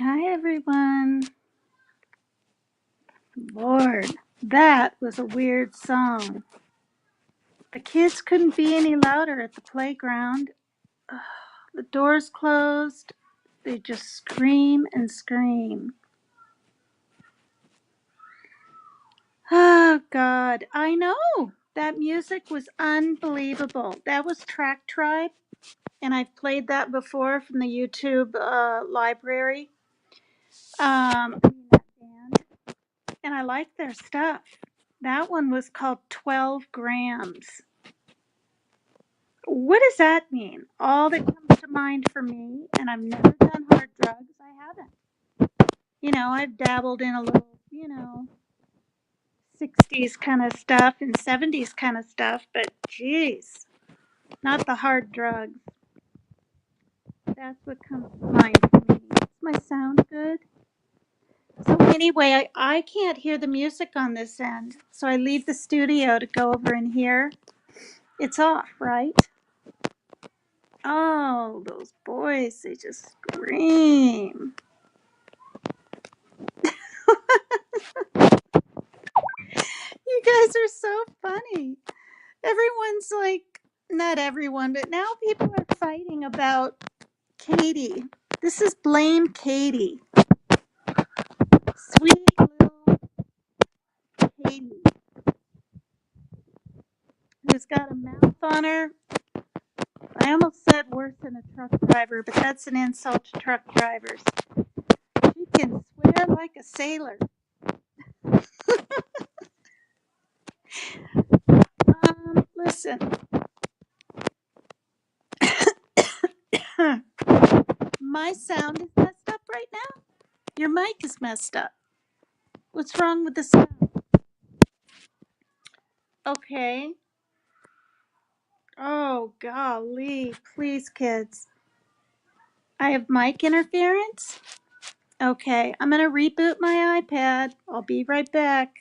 Hi, everyone. Lord, that was a weird song. The kids couldn't be any louder at the playground. The doors closed. They just scream and scream. Oh, God. I know. That music was unbelievable. That was Track Tribe. and I've played that before from the YouTube library. That band, and I like their stuff. That one was called 12 Grams. What does that mean? All that comes to mind for me, and I've never done hard drugs. I haven't. I've dabbled in a little, 60s kind of stuff and 70s kind of stuff, but geez, not the hard drugs. That's what comes to mind for me. Does my sound good? So anyway, I can't hear the music on this end, so I leave the studio to go over and hear. It's off, right? Oh, those boys, they just scream. You guys are so funny. Everyone's like, not everyone, but now people are fighting about Katie. This is Blame Katie. Sweet little Katie, who's got a mouth on her. I almost said worse than a truck driver, but that's an insult to truck drivers. She can swear like a sailor. Listen. My sound is messed up right now. Your mic is messed up. What's wrong with the sound? Okay. Oh, golly. Please, kids. I have mic interference? Okay. I'm going to reboot my iPad. I'll be right back.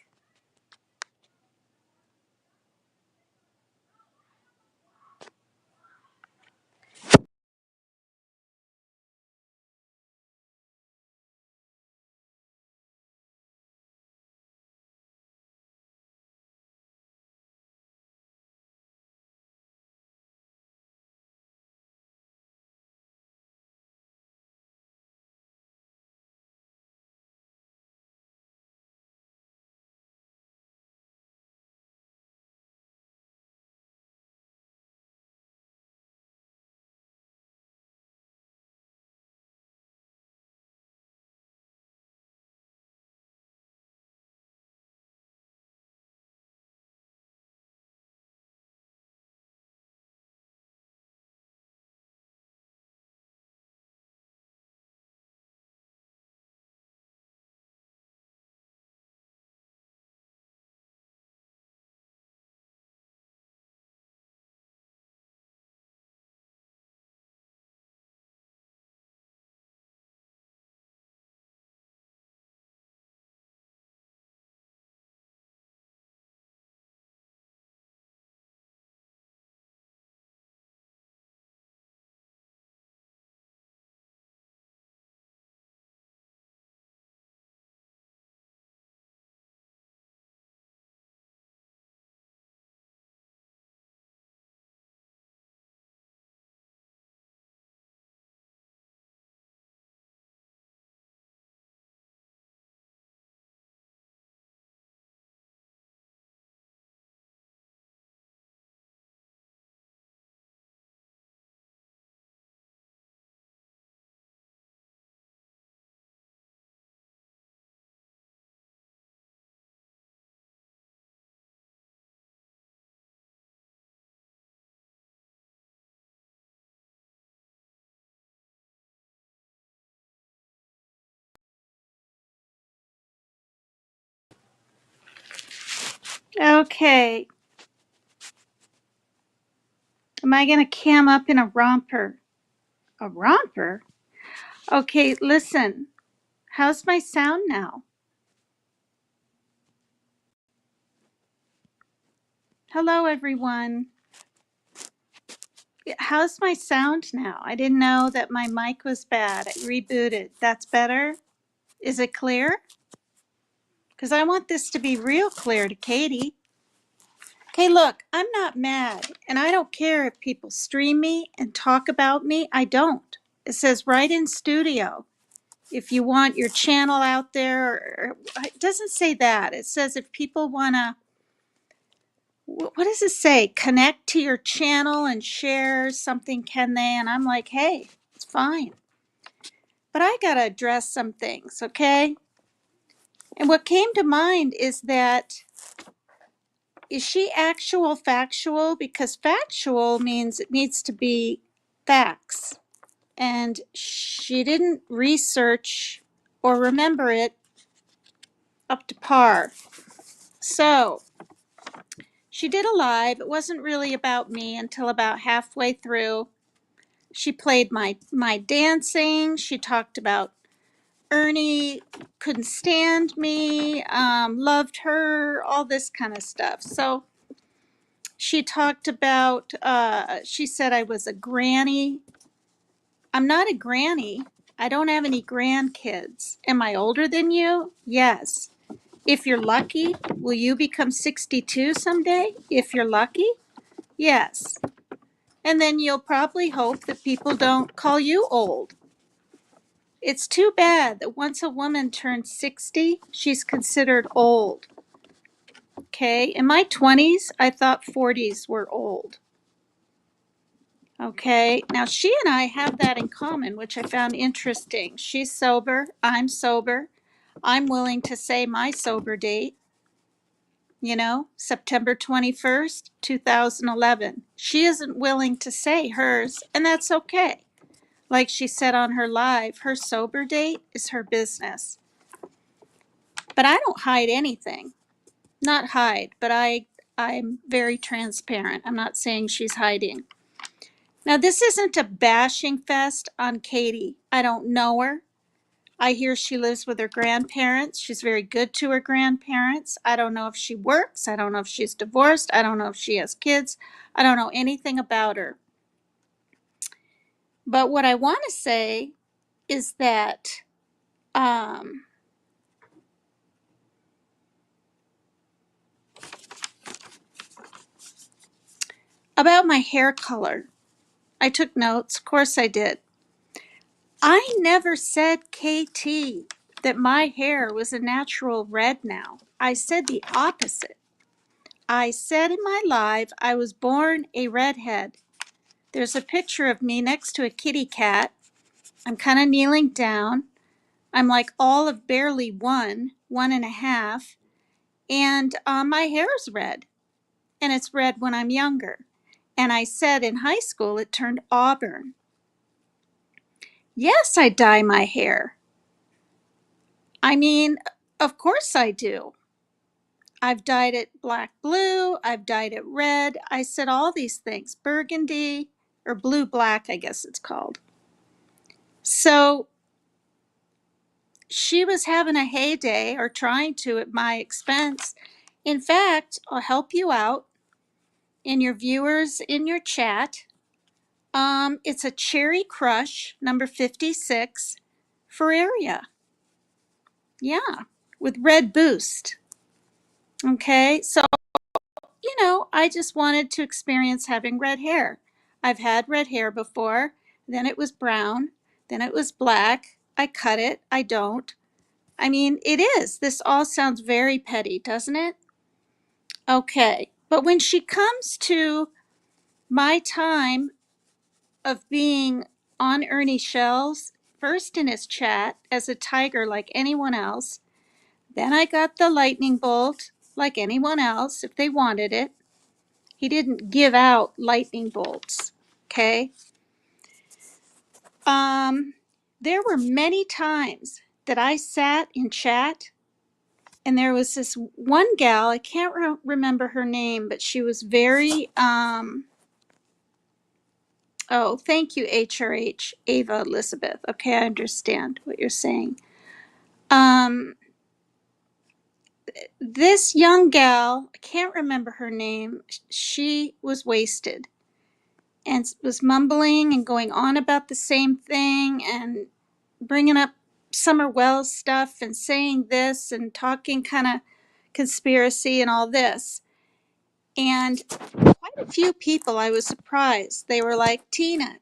Okay. Am I going to cam up in a romper? A romper? Okay, listen. How's my sound now? Hello, everyone. How's my sound now? I didn't know that my mic was bad. I rebooted. That's better? Is it clear? Because I want this to be real clear to Katie. Okay, look, I'm not mad, and I don't care if people stream me and talk about me. I don't. It says right in studio. If you want your channel out there, it doesn't say that. It says if people want what does it say? Connect to your channel and share something, can they? And I'm like, hey, it's fine. But I got to address some things, okay? And what came to mind is that, is she actual factual? Because factual means it needs to be facts. And she didn't research or remember it up to par. So she did a live. It wasn't really about me until about halfway through. She played my dancing. She talked about Ernie couldn't stand me, loved her, all this kind of stuff. So she talked about, she said I was a granny. I'm not a granny. I don't have any grandkids. Am I older than you? Yes. If you're lucky, will you become 62 someday? If you're lucky? Yes. And then you'll probably hope that people don't call you old. It's too bad that once a woman turns 60, she's considered old. Okay? In my 20s, I thought 40s were old. Okay? Now, she and I have that in common, which I found interesting. She's sober. I'm sober. I'm willing to say my sober date, September 21st, 2011. She isn't willing to say hers, and that's okay. Like she said on her live, her sober date is her business. But I don't hide anything. Not hide, but I'm very transparent. I'm not saying she's hiding. Now, this isn't a bashing fest on Katie. I don't know her. I hear she lives with her grandparents. She's very good to her grandparents. I don't know if she works. I don't know if she's divorced. I don't know if she has kids. I don't know anything about her. But what I want to say is that about my hair color, I took notes. Of course I did. I never said, KT, that my hair was a natural red now. I said the opposite. I said in my live, I was born a redhead. There's a picture of me next to a kitty cat. I'm kind of kneeling down. I'm like all of barely 1.5. And my hair's red. And it's red when I'm younger. And I said in high school, it turned auburn. Yes, I dye my hair. I mean, of course I do. I've dyed it black blue. I've dyed it red. I said all these things, burgundy or blue black, I guess it's called. So she was having a heyday or trying to at my expense. In fact, I'll help you out in your viewers in your chat. It's a Cherry Crush number 56 Ferraria. Yeah, with red boost. Okay, so I just wanted to experience having red hair. I've had red hair before, then it was brown, then it was black. I cut it, I don't. I mean, it is. This all sounds very petty, doesn't it? Okay, but when she comes to my time of being on Ernie Shell's, first in his chat as a tiger like anyone else, then I got the lightning bolt like anyone else if they wanted it. He didn't give out lightning bolts, okay? There were many times that I sat in chat and there was this one gal, I can't remember her name, but she was very, oh, thank you, HRH, Ava Elizabeth. Okay, I understand what you're saying. This young gal, I can't remember her name, she was wasted and was mumbling and going on about the same thing and bringing up Summer Wells stuff and saying this and talking kind of conspiracy and all this. And quite a few people, I was surprised. They were like, Tina,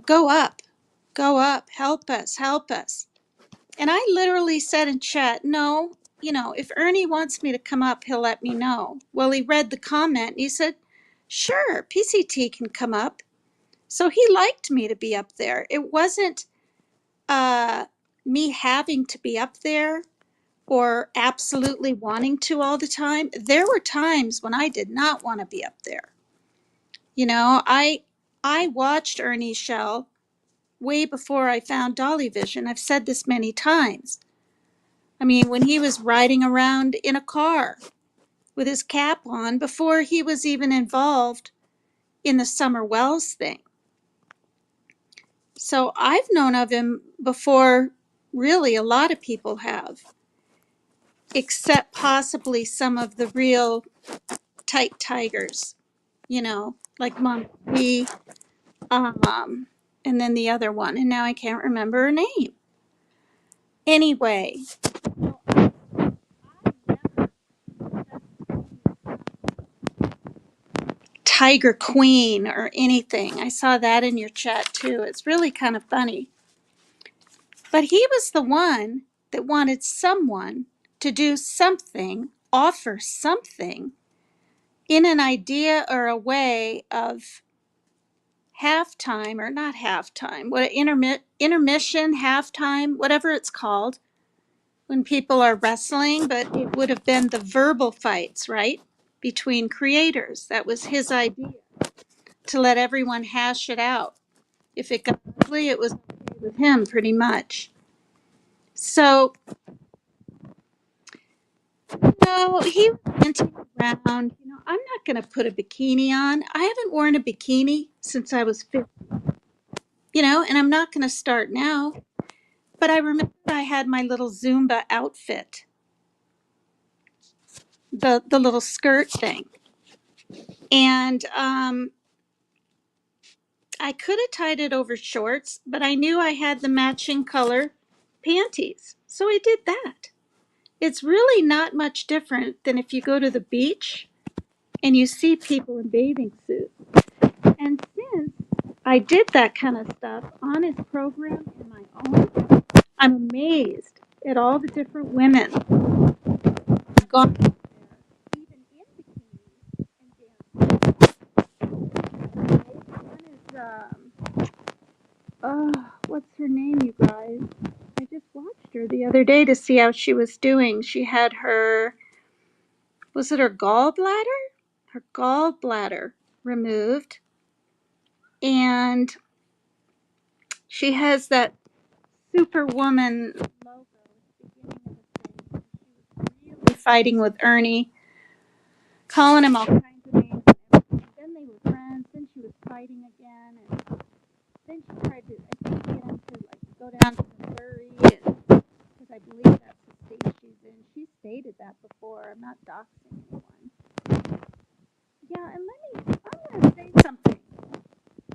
go up, help us. And I literally said in chat, no, if Ernie wants me to come up, he'll let me know. Well, he read the comment and he said, sure, PCT can come up. So he liked me to be up there. It wasn't me having to be up there or absolutely wanting to all the time. There were times when I did not want to be up there. I watched Ernie Shell way before I found Dolly Vision. I've said this many times. I mean, when he was riding around in a car with his cap on before he was even involved in the Summer Wells thing. So I've known of him before really a lot of people have, except possibly some of the real tight tigers, like Mom B, and then the other one, and now I can't remember her name. Anyway, Tiger Queen or anything. I saw that in your chat too. It's really kind of funny. But he was the one that wanted someone to do something, offer something in an idea or a way of halftime or not halftime, what intermission, halftime, whatever it's called when people are wrestling, but it would have been the verbal fights, right? Between creators. That was his idea, to let everyone hash it out. If it got ugly, it was okay with him pretty much. So, he was hinting around, I'm not going to put a bikini on. I haven't worn a bikini since I was 50, and I'm not going to start now. But I remember I had my little Zumba outfit, the little skirt thing. And I could have tied it over shorts, but I knew I had the matching color panties. So I did that. It's really not much different than if you go to the beach and you see people in bathing suits. And since I did that kind of stuff on his program and my own, I'm amazed at all the different women who've gone out there, even in bikinis and dancing. One is, what's her name, you guys? I just watched her the other day to see how she was doing. She had was it her gallbladder? Her gallbladder removed. And she has that Superwoman logo at the beginning of the thing. She was really fighting with Ernie, calling him all kinds of names and everything. Then they were friends. Then she was fighting again. And then she tried to, I think, get him to go down to Missouri, because I believe that's the state she's in. She stated that before. I'm not doxing anyone. Yeah, and I want to say something.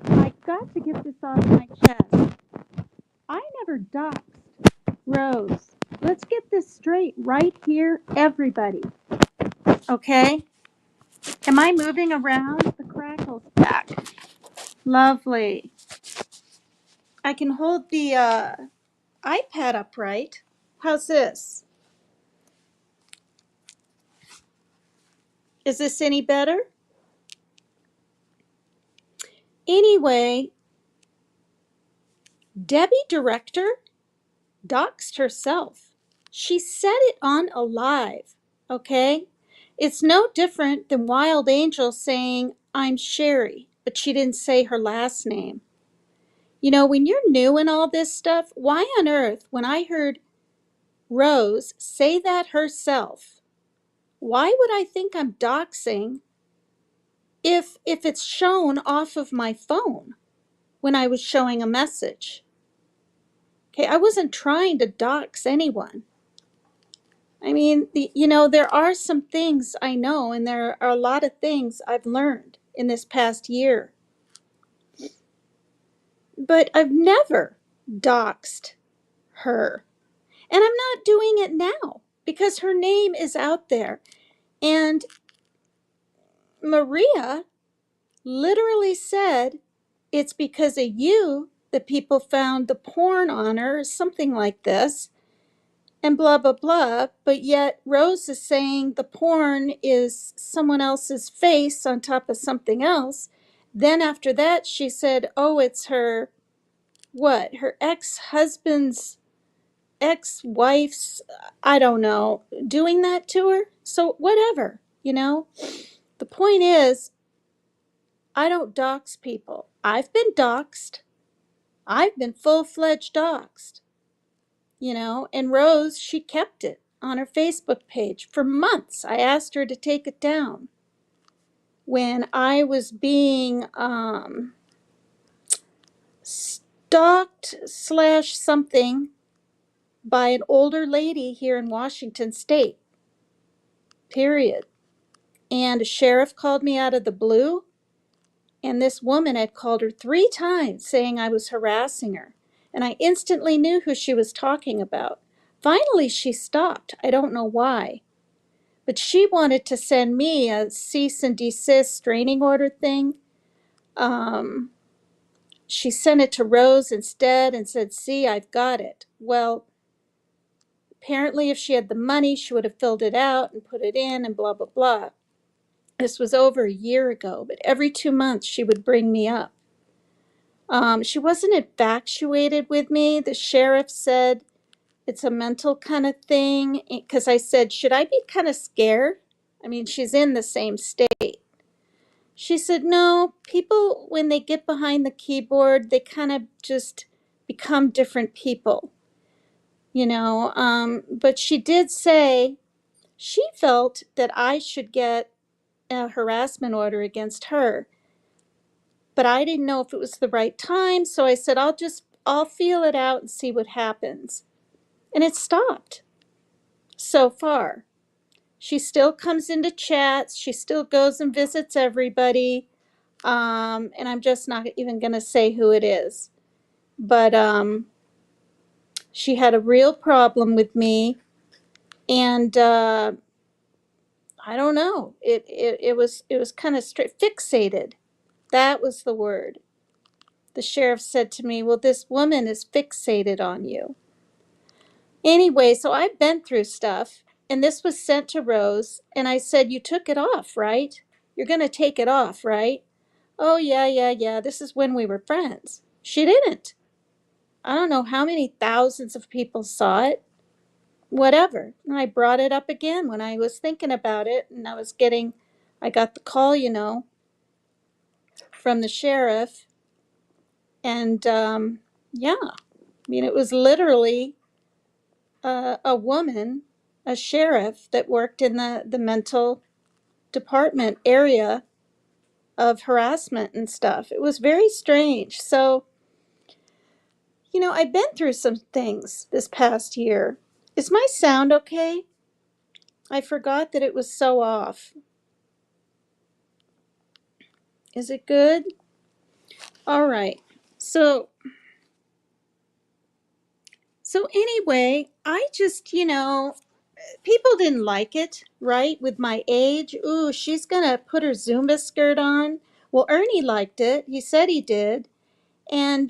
I got to get this off my chest. I never doxed Rose. Let's get this straight right here, everybody. Okay? Am I moving around? The crackle's back. Lovely. I can hold the iPad upright. How's this? Is this any better? Anyway, Debbie Director doxed herself. She said it on a live, okay? It's no different than Wild Angel saying, I'm Sherry, but she didn't say her last name. When you're new in all this stuff, why on earth, when I heard Rose say that herself, why would I think I'm doxing if it's shown off of my phone when I was showing a message? Okay, I wasn't trying to dox anyone. I mean, there are some things I know, and there are a lot of things I've learned in this past year. But I've never doxed her. And I'm not doing it now because her name is out there. And Maria literally said, it's because of you that people found the porn on her, or something like this. and blah, blah, blah. But yet Rose is saying the porn is someone else's face on top of something else. Then after that, she said, oh, it's her, what, her ex-husband's ex-wife's, I don't know, doing that to her. So whatever, you know. The point is, I don't dox people. I've been doxed. I've been full-fledged doxed, you know. And Rose, she kept it on her Facebook page for months. I asked her to take it down when I was being stalked slash something by an older lady here in Washington State, period. And a sheriff called me out of the blue, and this woman had called her 3 times saying I was harassing her. And I instantly knew who she was talking about. Finally, she stopped. I don't know why. But she wanted to send me a cease and desist restraining order thing. She sent it to Rose instead and said, see, I've got it. Well, apparently if she had the money, she would have filled it out and put it in and blah, blah, blah. This was over a year ago, but every 2 months she would bring me up. She wasn't infatuated with me. The sheriff said it's a mental kind of thing, because I said, should I be kind of scared? I mean, she's in the same state. She said, no, people, when they get behind the keyboard, they kind of just become different people, you know. But she did say she felt that I should get a harassment order against her, but I didn't know if it was the right time. So I said, I'll feel it out and see what happens. And it stopped so far. She still comes into chats. She still goes and visits everybody. And I'm just not even going to say who it is. But she had a real problem with me. And I don't know. It was kind of fixated. That was the word. The sheriff said to me, well, this woman is fixated on you. Anyway, so I've been through stuff, and this was sent to Rose, and I said, you took it off, right? You're going to take it off, right? Oh, yeah. This is when we were friends. She didn't. I don't know how many thousands of people saw it. Whatever. And I brought it up again when I was thinking about it, and I got the call, you know, from the sheriff. And yeah, I mean, it was literally a woman, a sheriff that worked in the mental department area of harassment and stuff. It was very strange. So, you know, I've been through some things this past year. Is my sound okay? I forgot that it was so off. Is it good? All right. So anyway, I just, you know, people didn't like it, right? With my age. Ooh, she's gonna put her Zumba skirt on. Well, Ernie liked it. He said he did. And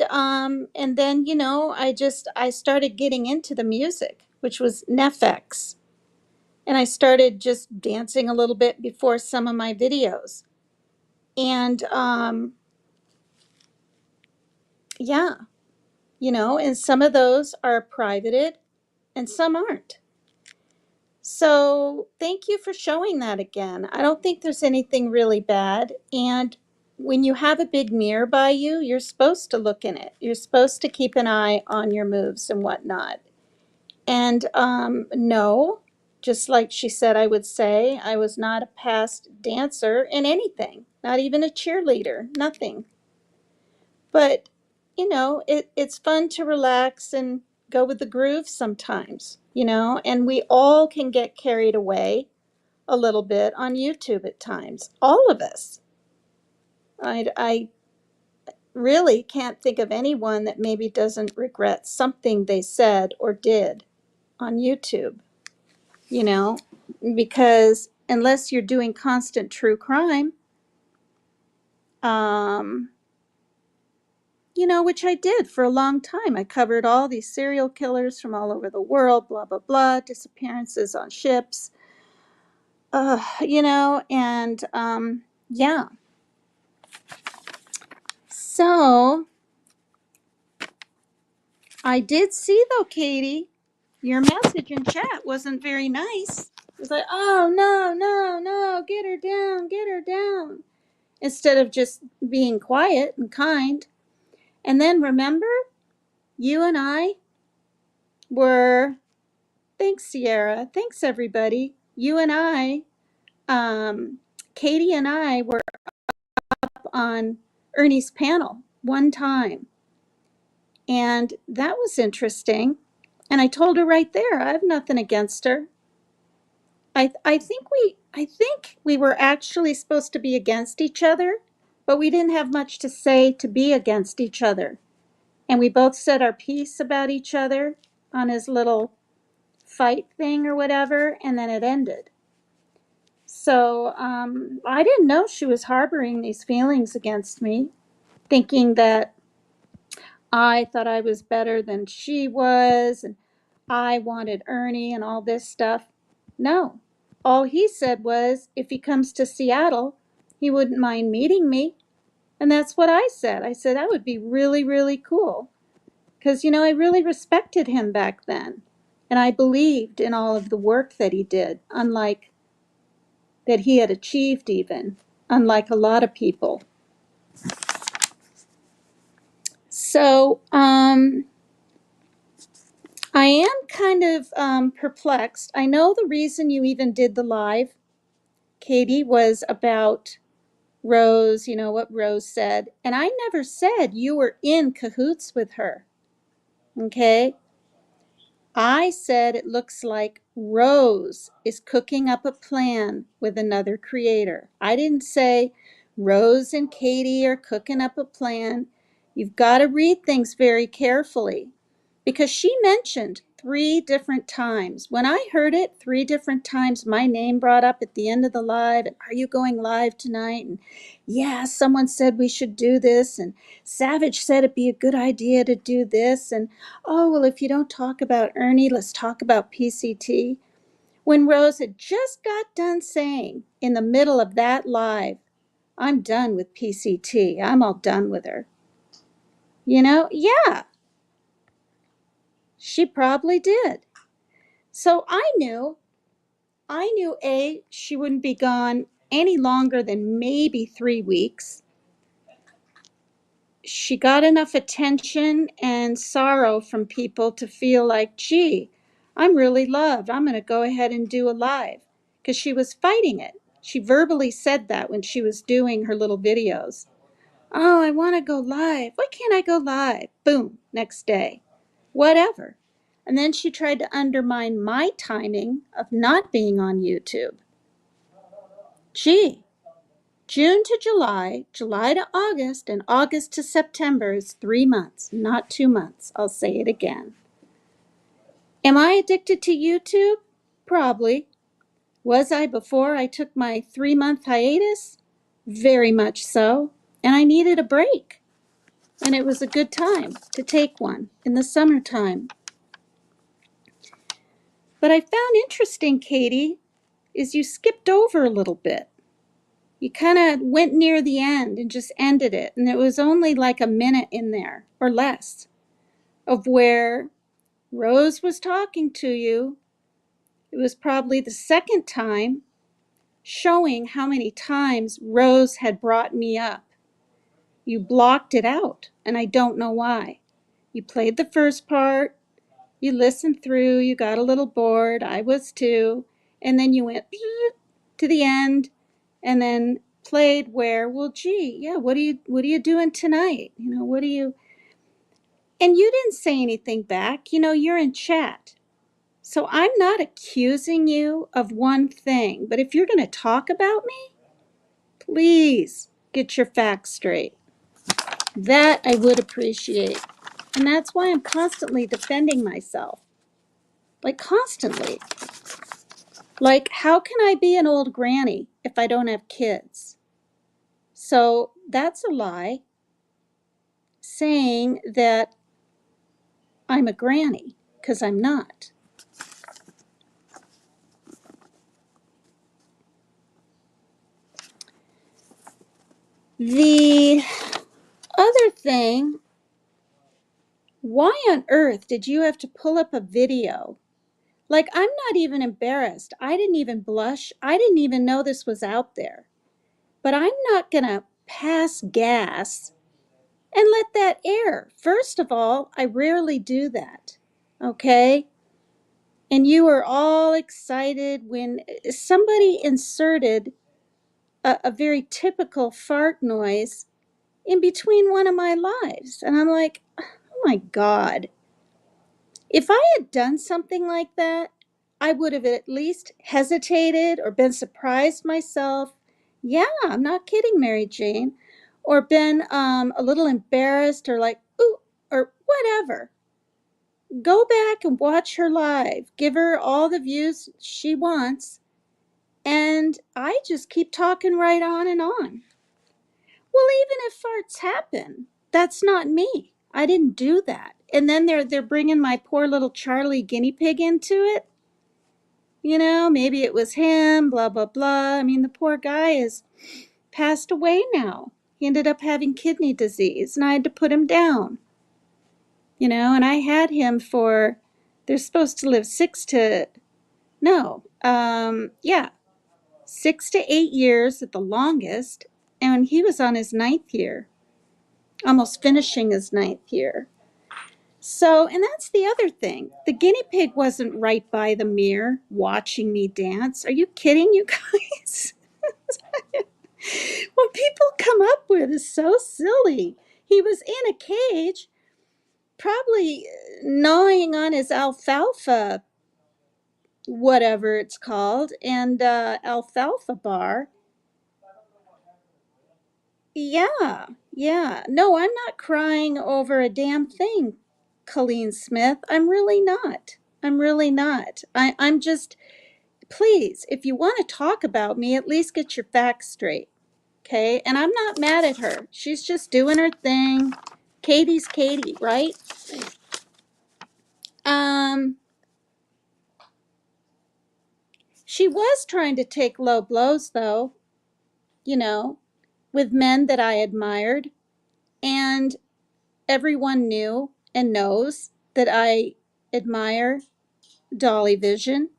then, you know, I started getting into the music, which was Nefex. And I started just dancing a little bit before some of my videos. And yeah, you know, and some of those are privated and some aren't. So thank you for showing that again. I don't think there's anything really bad. And when you have a big mirror by you, you're supposed to look in it. You're supposed to keep an eye on your moves and whatnot. And no, just like she said, I would say, I was not a past dancer in anything, not even a cheerleader, nothing. But, you know, it's fun to relax and go with the groove sometimes, you know, and we all can get carried away a little bit on YouTube at times. All of us. I really can't think of anyone that maybe doesn't regret something they said or did on YouTube, you know, because unless you're doing constant true crime, um, which I did for a long time. I covered all these serial killers from all over the world, blah, blah, blah, disappearances on ships, and yeah. So I did see, though, Katie, your message in chat wasn't very nice. It was like, oh, no, no, no, get her down, get her down, instead of just being quiet and kind. And then remember, you and I were, thanks, Sierra, thanks, everybody. You and I, Katie and I were up on Ernie's panel one time. And that was interesting. And I told her right there, I have nothing against her. I think we were actually supposed to be against each other, but we didn't have much to say to be against each other. And we both said our piece about each other on his little fight thing or whatever, and then it ended. So I didn't know she was harboring these feelings against me, thinking that I thought I was better than she was, and I wanted Ernie and all this stuff. No. All he said was if he comes to Seattle, he wouldn't mind meeting me. And that's what I said. I said that would be really, really cool. Because, I really respected him back then. And I believed in all of the work that he did, unlike that he had achieved even, unlike a lot of people. So, I am kind of perplexed. I know the reason you even did the live, Katie, was about Rose, what Rose said. And I never said you were in cahoots with her. Okay? I said it looks like Rose is cooking up a plan with another creator. I didn't say Rose and Katie are cooking up a plan. You've got to read things very carefully, because she mentioned 3 different times. When I heard it 3 different times, my name brought up at the end of the live. And are you going live tonight? And yeah, someone said we should do this. And Savage said it'd be a good idea to do this. And oh, well, if you don't talk about Ernie, let's talk about PCT. When Rose had just got done saying in the middle of that live, I'm done with PCT. I'm all done with her. Yeah, she probably did. So I knew she wouldn't be gone any longer than maybe 3 weeks. She got enough attention and sorrow from people to feel like, gee, I'm really loved. I'm going to go ahead and do a live, because she was fighting it. She verbally said that when she was doing her little videos. Oh, I want to go live. Why can't I go live? Boom, next day. Whatever. And then she tried to undermine my timing of not being on YouTube. Gee, June to July, July to August, and August to September is 3 months, not 2 months. I'll say it again. Am I addicted to YouTube? Probably. Was I before I took my 3-month hiatus? Very much so. And I needed a break. And it was a good time to take one in the summertime. But I found interesting, Katie, is you skipped over a little bit. You kind of went near the end and just ended it. And it was only like a minute in there or less of where Rose was talking to you. It was probably the second time, showing how many times Rose had brought me up. You blocked it out, and I don't know why. You played the first part, you listened through, you got a little bored, I was too, and then you went to the end and then played where, well, gee, yeah, what are you doing tonight? What do you, and you didn't say anything back. You're in chat. So I'm not accusing you of one thing, but if you're going to talk about me, please get your facts straight. That I would appreciate. And that's why I'm constantly defending myself. Like, constantly. Like, how can I be an old granny if I don't have kids? So that's a lie. saying that I'm a granny, because I'm not. The other thing, why on earth did you have to pull up a video? Like, I'm not even embarrassed. I didn't even blush. I didn't even know this was out there. But I'm not going to pass gas and let that air. First of all, I rarely do that. Okay? And you were all excited when somebody inserted a very typical fart noise in between one of my lives. And I'm like, oh my God. If I had done something like that, I would have at least hesitated or been surprised myself. Yeah, I'm not kidding, Mary Jane. Or been a little embarrassed or like, ooh, or whatever. Go back and watch her live. Give her all the views she wants. And I just keep talking right on and on. Well, even if farts happen, that's not me. I didn't do that. And then they're bringing my poor little Charlie guinea pig into it. You know, maybe it was him, blah, blah, blah. I mean, the poor guy is passed away now. He ended up having kidney disease, and I had to put him down. You know, and I had him for, they're supposed to live 6 to 8 years at the longest. And he was on his 9th year, almost finishing his 9th year. So, and that's the other thing. The guinea pig wasn't right by the mirror watching me dance. Are you kidding, you guys? What people come up with is so silly. He was in a cage, probably gnawing on his alfalfa, whatever it's called, and alfalfa bar. Yeah, yeah. No, I'm not crying over a damn thing, Colleen Smith. I'm really not. I'm really not. I'm just, please, if you want to talk about me, at least get your facts straight. Okay? And I'm not mad at her. She's just doing her thing. Katie's Katie, right? She was trying to take low blows, though, you know, with men that I admired. And everyone knew and knows that I admire Dolly Vision,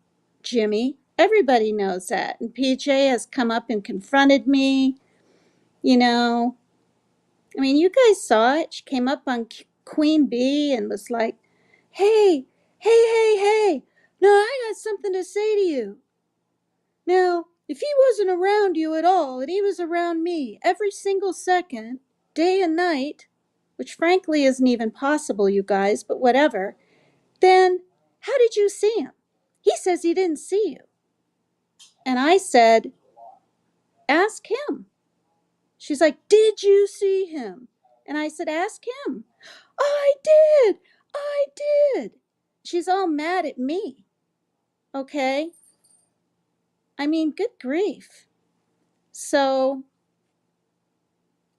Jimmy. Everybody knows that. And PJ has come up and confronted me, you know. I mean, you guys saw it. She came up on Queen Bee and was like, hey, hey. No, I got something to say to you. Now, if he wasn't around you at all and he was around me every single second, day and night, which frankly isn't even possible, you guys, but whatever, then how did you see him? He says he didn't see you. And I said, ask him. She's like, did you see him? And I said, ask him. I did. I did. She's all mad at me. Okay? I mean, good grief. So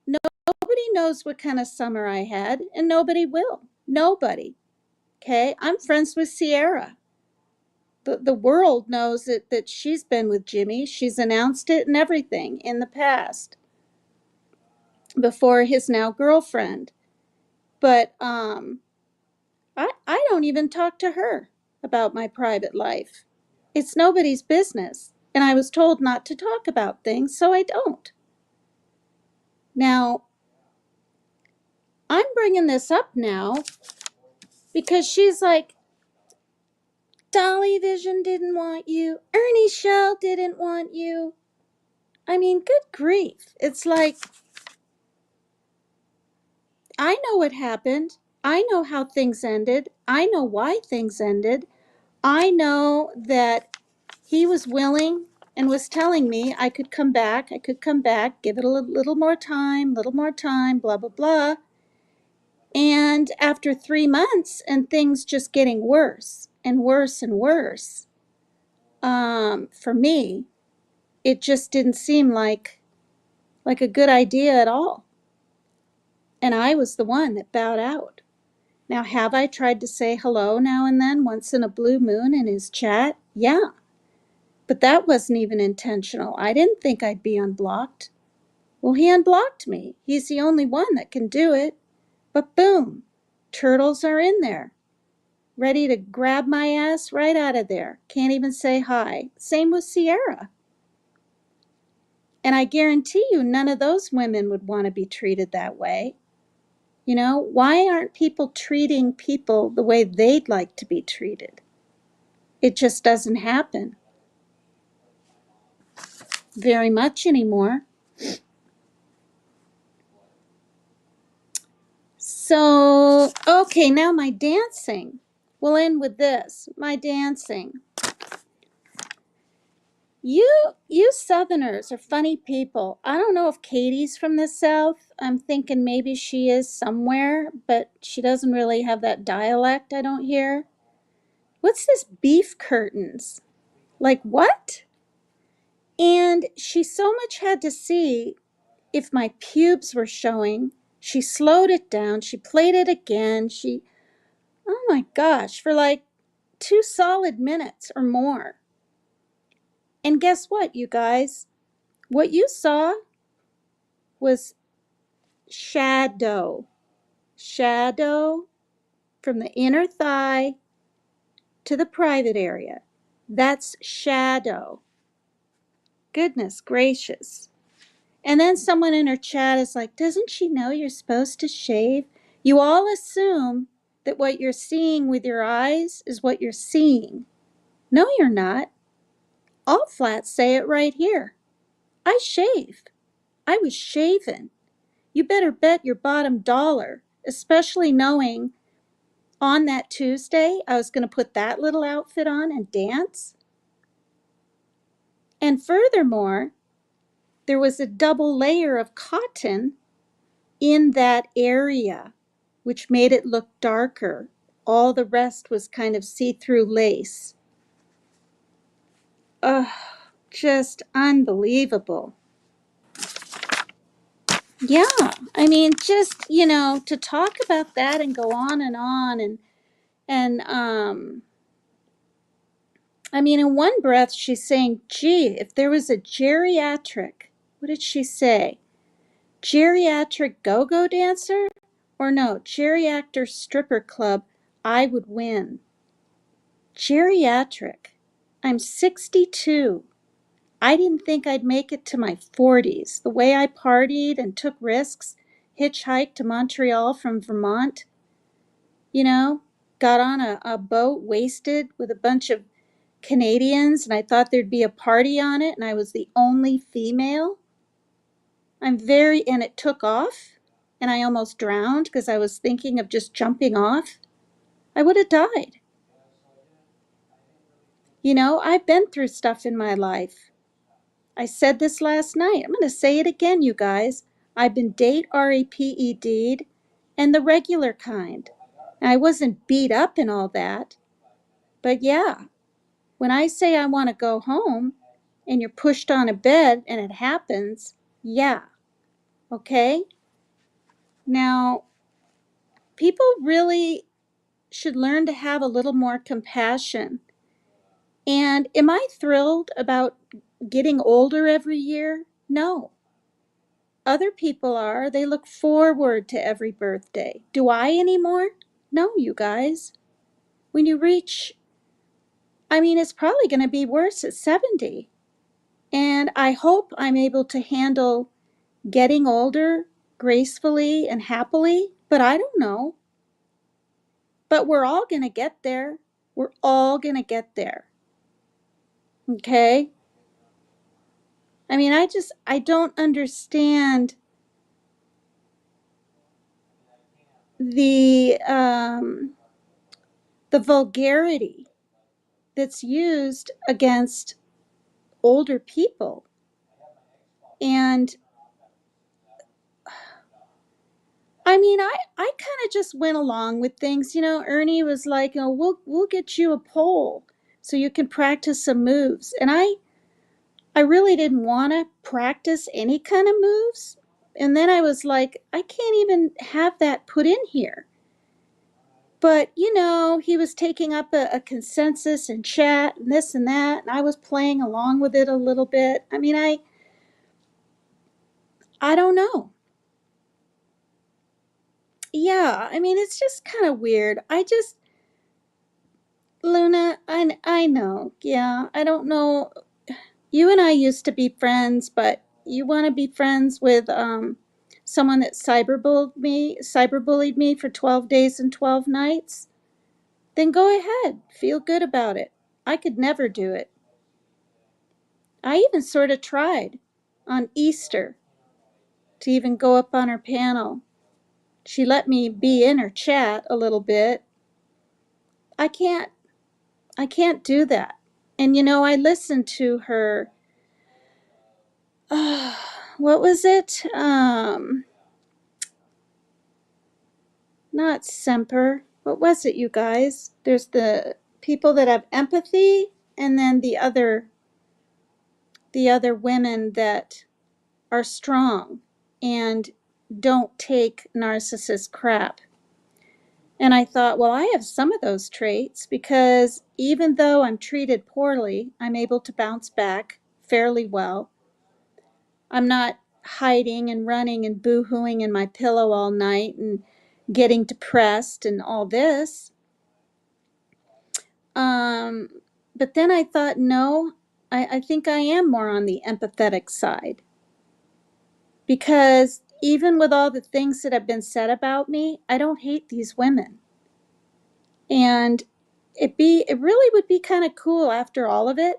nobody knows what kind of summer I had, and nobody will. Nobody. Okay? I'm friends with Sierra. The world knows that she's been with Jimmy. She's announced it and everything in the past before his now girlfriend. But I don't even talk to her about my private life. It's nobody's business. And I was told not to talk about things, so I don't. Now, I'm bringing this up now because she's like, Dolly Vision didn't want you. Ernie Shell didn't want you. I mean, good grief. It's like, I know what happened. I know how things ended. I know why things ended. I know that he was willing and was telling me I could come back, give it a little more time, blah, blah, blah. And after 3 months and things just getting worse and worse and worse, for me, it just didn't seem like a good idea at all. and I was the one that bowed out. Now, have I tried to say hello now and then, once in a blue moon in his chat? Yeah, but that wasn't even intentional. I didn't think I'd be unblocked. Well, he unblocked me. He's the only one that can do it. But boom, turtles are in there, ready to grab my ass right out of there. Can't even say hi. Same with Sierra. And I guarantee you, none of those women would want to be treated that way. You know, why aren't people treating people the way they'd like to be treated? It just doesn't happen very much anymore. So, okay, now my dancing. We'll end with this. My dancing. You Southerners are funny people. I don't know if Katie's from the South. I'm thinking maybe she is somewhere, but she doesn't really have that dialect I don't hear. What's this beef curtains? Like what? And she so much had to see if my pubes were showing. She slowed it down. She played it again. Oh my gosh, for like 2 solid minutes or more. And guess what, you guys? What you saw was shadow. Shadow from the inner thigh to the private area. That's shadow. Goodness gracious. And then someone in her chat is like, doesn't she know you're supposed to shave? You all assume that what you're seeing with your eyes is what you're seeing. No, you're not. I'll flat say it right here. I shave. I was shaven. You better bet your bottom dollar, especially knowing on that Tuesday I was going to put that little outfit on and dance. And furthermore, there was a double layer of cotton in that area, which made it look darker. All the rest was kind of see-through lace. Ugh, just unbelievable. Yeah, I mean, just, to talk about that and go on and on and I mean, in one breath, she's saying, gee, if there was a geriatric, what did she say? Geriatric go-go dancer? Or no, geriatric stripper club, I would win. Geriatric. I'm 62. I didn't think I'd make it to my 40s. The way I partied and took risks, hitchhiked to Montreal from Vermont, got on a boat wasted with a bunch of Canadians, and I thought there'd be a party on it, and I was the only female. And it took off, and I almost drowned because I was thinking of just jumping off. I would have died. I've been through stuff in my life. I said this last night. I'm going to say it again, you guys. I've been RAPED'd and the regular kind. I wasn't beat up and all that. But yeah, when I say I want to go home and you're pushed on a bed and it happens, yeah, okay? Now, people really should learn to have a little more compassion. And am I thrilled about getting older every year? No. Other people are. They look forward to every birthday. Do I anymore? No, you guys. When you reach, it's probably going to be worse at 70. And I hope I'm able to handle getting older gracefully and happily, but I don't know. But we're all going to get there. We're all going to get there. Okay? I don't understand the vulgarity that's used against older people. And I kind of just went along with things. Ernie was like, oh, we'll get you a pole so you can practice some moves. And I really didn't want to practice any kind of moves. And then I was like, I can't even have that put in here. But, he was taking up a consensus and chat and this and that, and I was playing along with it a little bit. I mean, I don't know. Yeah, I mean, it's just kind of weird. Luna, I know. Yeah, I don't know. You and I used to be friends, but you want to be friends with someone that cyberbullied me for 12 days and 12 nights? Then go ahead. Feel good about it. I could never do it. I even sort of tried on Easter to even go up on her panel. She let me be in her chat a little bit. I can't do that. And I listened to her, what was it? Not Semper. What was it, you guys? There's the people that have empathy, and then the other women that are strong and don't take narcissist crap. And I thought, well, I have some of those traits because even though I'm treated poorly, I'm able to bounce back fairly well. I'm not hiding and running and boo-hooing in my pillow all night and getting depressed and all this. But then I thought, no, I think I am more on the empathetic side. Because even with all the things that have been said about me, I don't hate these women. And it really would be kind of cool after all of it.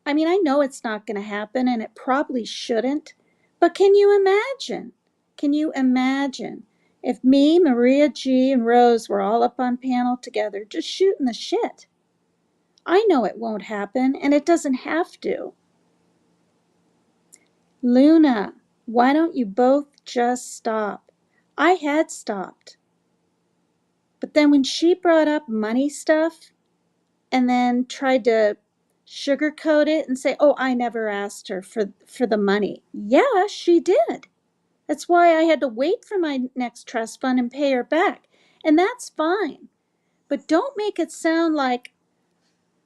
I mean, I know it's not going to happen and it probably shouldn't, but can you imagine? Can you imagine if me, Maria G, and Rose were all up on panel together just shooting the shit? I know it won't happen and it doesn't have to. Luna, why don't you both just stop? I had stopped. But then when she brought up money stuff and then tried to sugarcoat it and say, oh, I never asked her for the money. Yeah, she did. That's why I had to wait for my next trust fund and pay her back. And that's fine. But don't make it sound like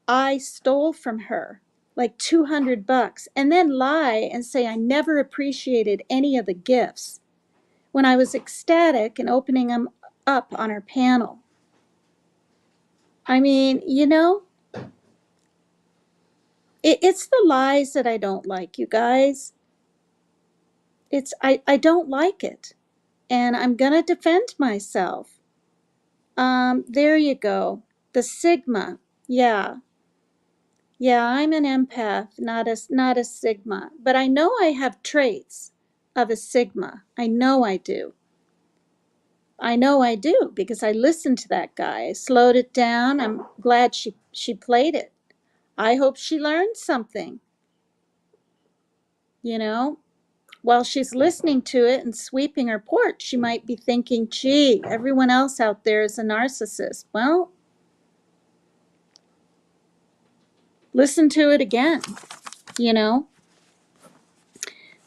I stole from her like $200 and then lie and say I never appreciated any of the gifts when I was ecstatic and opening them up on her panel. I mean, it's the lies that I don't like, you guys. I don't like it. And I'm going to defend myself. There you go. The Sigma. Yeah. Yeah, I'm an empath, not a Sigma. But I know I have traits of a Sigma. I know I do. I know I do because I listened to that guy. I slowed it down. I'm glad she played it. I hope she learned something. While she's listening to it and sweeping her porch, she might be thinking, gee, everyone else out there is a narcissist. Well, listen to it again,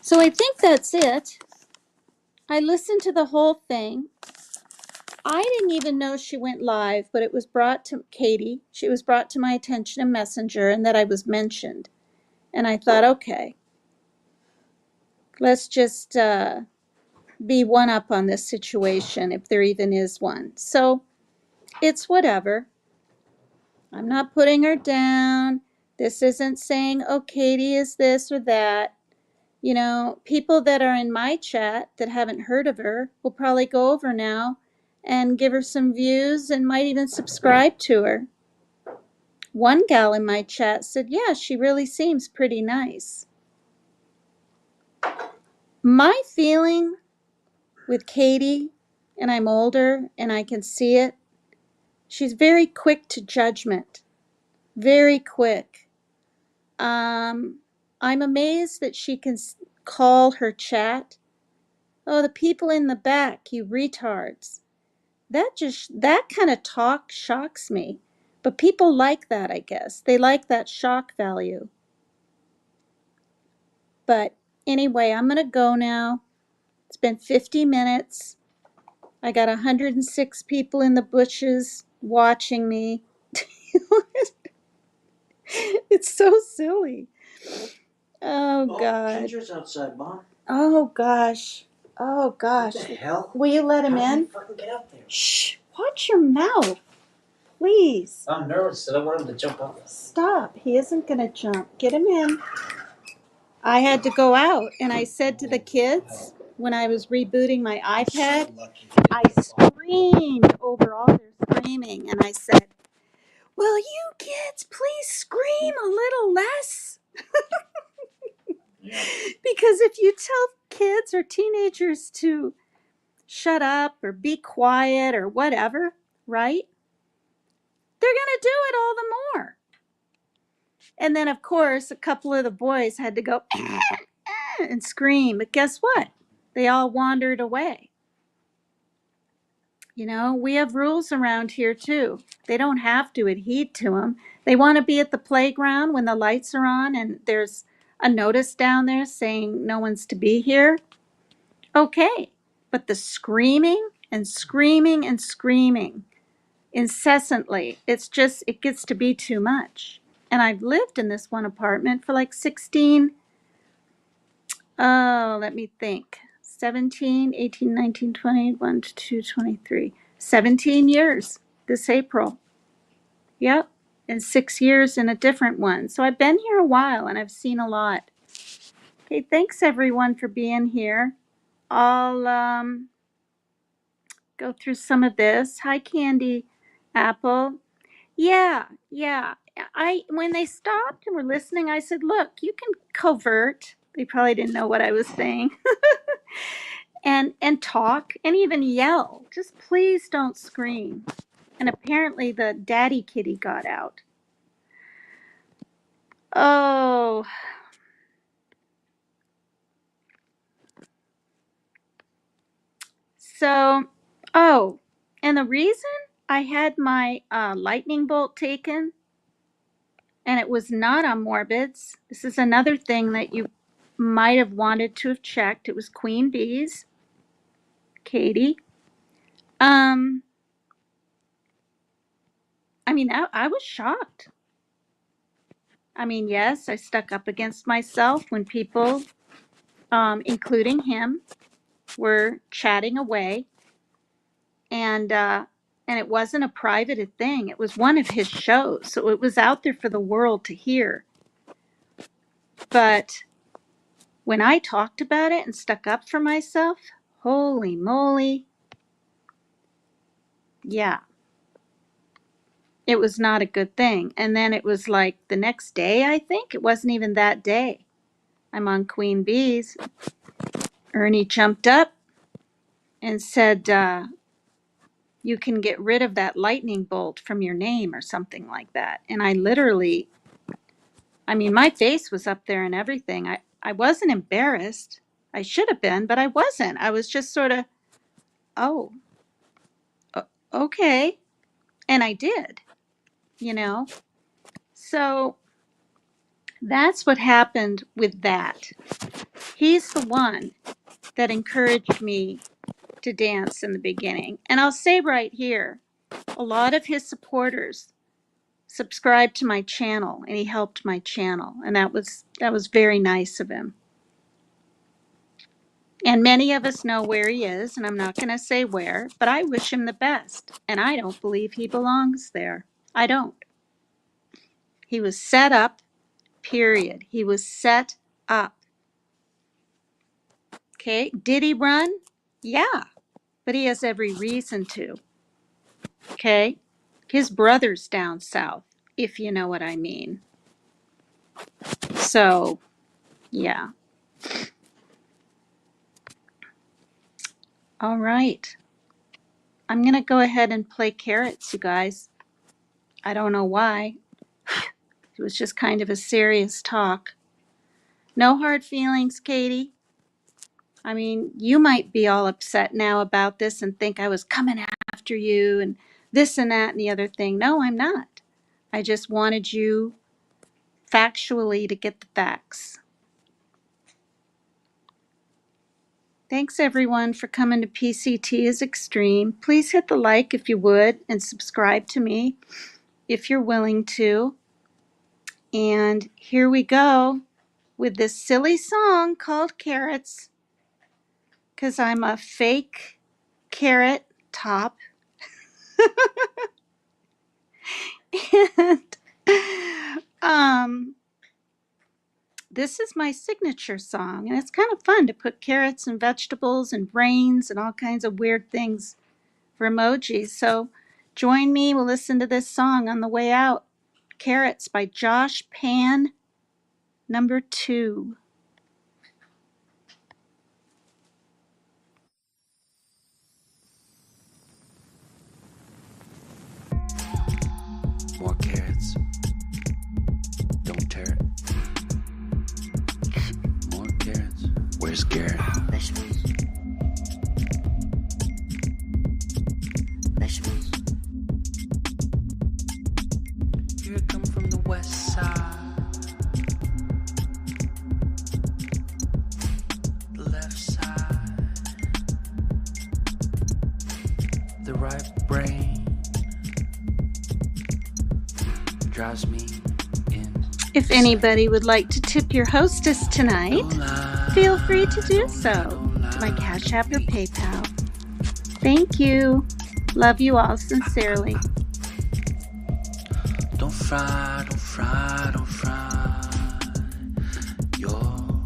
So I think that's it. I listened to the whole thing. I didn't even know she went live, but it was brought to Katie. She was brought to my attention in Messenger and that I was mentioned. And I thought, okay, let's just be one up on this situation if there even is one. So it's whatever. I'm not putting her down. This isn't saying, oh, Katie is this or that. People that are in my chat that haven't heard of her will probably go over now and give her some views and might even subscribe to her. One gal in my chat said, yeah, she really seems pretty nice. My feeling with Katie, and I'm older and I can see it, she's very quick to judgment. Very quick. I'm amazed that she can call her chat, oh, the people in the back, you retards. That kind of talk shocks me. But people like that, I guess. They like that shock value. But anyway, I'm going to go now. It's It's been 50 minutes. I got 106 people in the bushes watching me. It's so silly. Oh, God. Ginger's outside, Mom. Oh, gosh. Oh, gosh. What the hell? Will you let him How did in? he fucking get up there? Shh. Watch your mouth. Please. I'm nervous. I don't want him to jump up. Stop. He isn't going to jump. Get him in. I had to go out, and I said to the kids when I was rebooting my iPad, I screamed over all their screaming, and I said, "Will you kids please scream a little less?" Yeah. Because if you tell kids or teenagers to shut up or be quiet or whatever, right? They're going to do it all the more. And then, of course, a couple of the boys had to go and scream. But guess what? They all wandered away. You know, we have rules around here too. They don't have to adhere to them. They want to be at the playground when the lights are on and there's a notice down there saying no one's to be here. Okay. But the screaming and screaming and screaming incessantly, it gets to be too much. And I've lived in this one apartment for like 16, let me think, 17, 18, 19, 20, 1 to 2, 23, 17 years this April. Yep. And 6 years in a different one. So I've been here a while and I've seen a lot. Okay, thanks everyone for being here. I'll go through some of this. Hi, Candy Apple. Yeah, yeah. I when they stopped and were listening, I said, "Look, you can covert." They probably didn't know what I was saying. and talk and even yell. Just please don't scream. And apparently the daddy kitty got out. Oh. So, oh, and the reason I had my lightning bolt taken and it was not on Morbids. This is another thing that you might have wanted to have checked. It was Queen Bees, Katie. I mean, I was shocked. I mean, yes, I stuck up against myself when people, including him, were chatting away, and it wasn't a private thing. It was one of his shows, so it was out there for the world to hear. But when I talked about it and stuck up for myself, holy moly, yeah, it was not a good thing. And then it was like the next day, I think it wasn't even that day. I'm on Queen Bees. Ernie jumped up and said, "You can get rid of that lightning bolt from your name," or something like that. And I literally, I mean, my face was up there and everything. I wasn't embarrassed. I should have been, but I wasn't. I was just sort of, oh, okay. And I did, you know? So that's what happened with that. He's the one that encouraged me to dance in the beginning. And I'll say right here, a lot of his supporters subscribed to my channel and he helped my channel. And that was very nice of him. And many of us know where he is, and I'm not going to say where, but I wish him the best. And I don't believe he belongs there. I don't. He was set up, period. He was set up. Okay. Did he run? Yeah. But he has every reason to. Okay. His brother's down south, if you know what I mean. So, yeah. All right. I'm going to go ahead and play carrots, you guys. I don't know why. It was just kind of a serious talk. No hard feelings, Katie. I mean, you might be all upset now about this and think I was coming after you and this and that and the other thing. No, I'm not. I just wanted you factually to get the facts. Thanks everyone for coming to PCT is Extreme. Please hit the like if you would and subscribe to me if you're willing to. And here we go with this silly song called Carrots, because I'm a fake carrot top. And this is my signature song, and it's kind of fun to put carrots and vegetables and brains and all kinds of weird things for emojis. So join me. We'll listen to this song on the way out. Carrots by Josh Pan, number 2. More carrots. Don't tear it. More carrots. Where's Garrett? Vegetables. Vegetables. Here I come from the west side. The left side. The right brain drives me in. If anybody would like to tip your hostess tonight, feel free to do so to my Cash App or PayPal. Thank you. Love you all sincerely. Don't fry, don't fry, don't fry your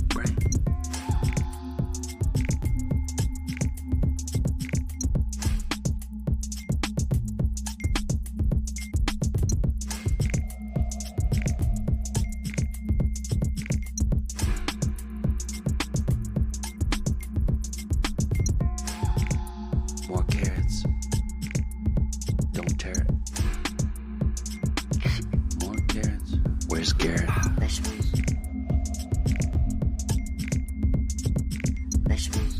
brain. More carrots. Don't tear it. More carrots. Where's Garrett? Vegetables. Vegetables.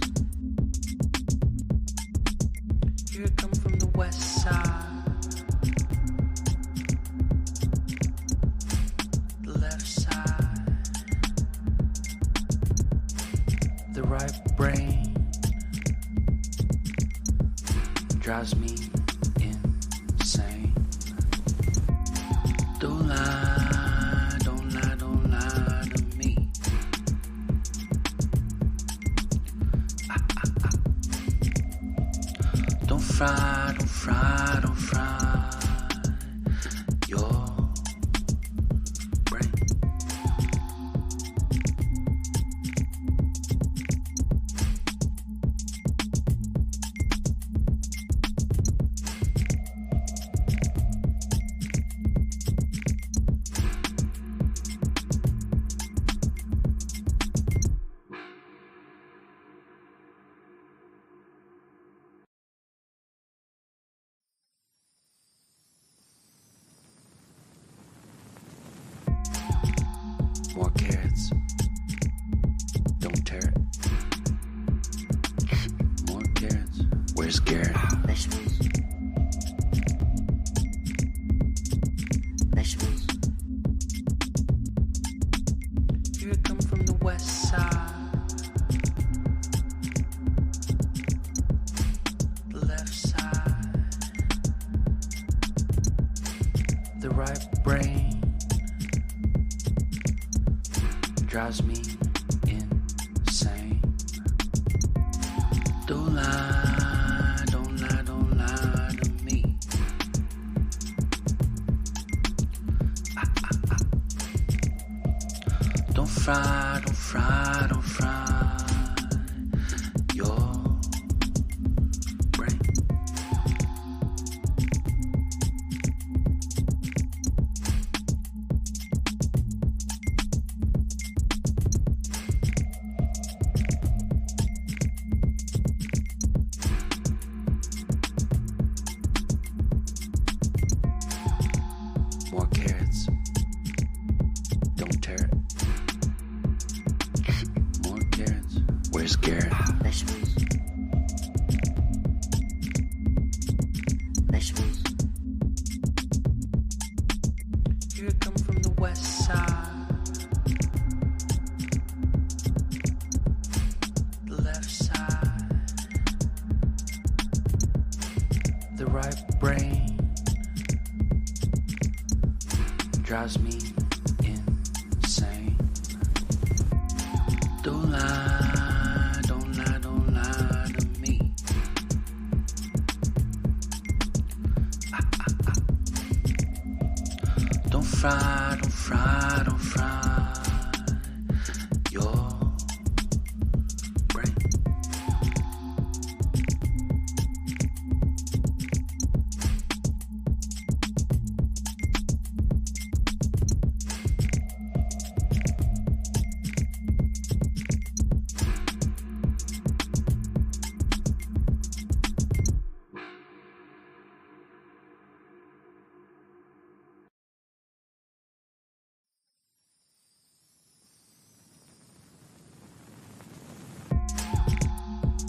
Here I come from the west side. The left side. The right brain drives me insane. Don't lie, don't lie, don't lie to me. Don't fry, don't fry, don't fry your brain. More carrots. Don't tear it. More carrots. Where's Garrett? Vegetables. Vegetables. Here I come from the west side. The left side. The right brain drives me insane. Don't lie, don't lie, don't lie to me. Don't fry, don't fry, don't fry your brain. More carrots. Don't tear it. More carrots. Where's Garrett? Vegetables. Vegetables. Here I come from the west side. drives me insane. Don't lie, don't lie, don't lie to me. Don't fry, don't fry, don't fry your brain.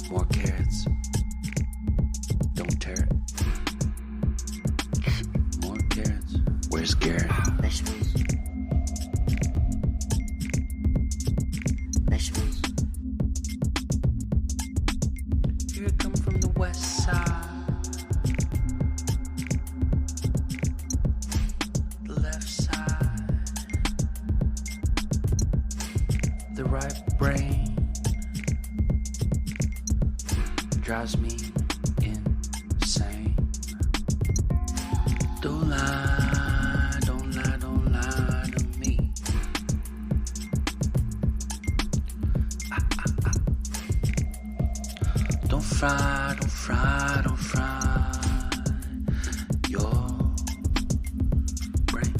More carrots. Don't tear it. More carrots. Where's Garrett? Vegetables. Vegetables. Here I come from the west side. The left side. The right brain drives me insane. Don't lie, don't lie, don't lie to me. Don't fry, don't fry, don't fry your brain.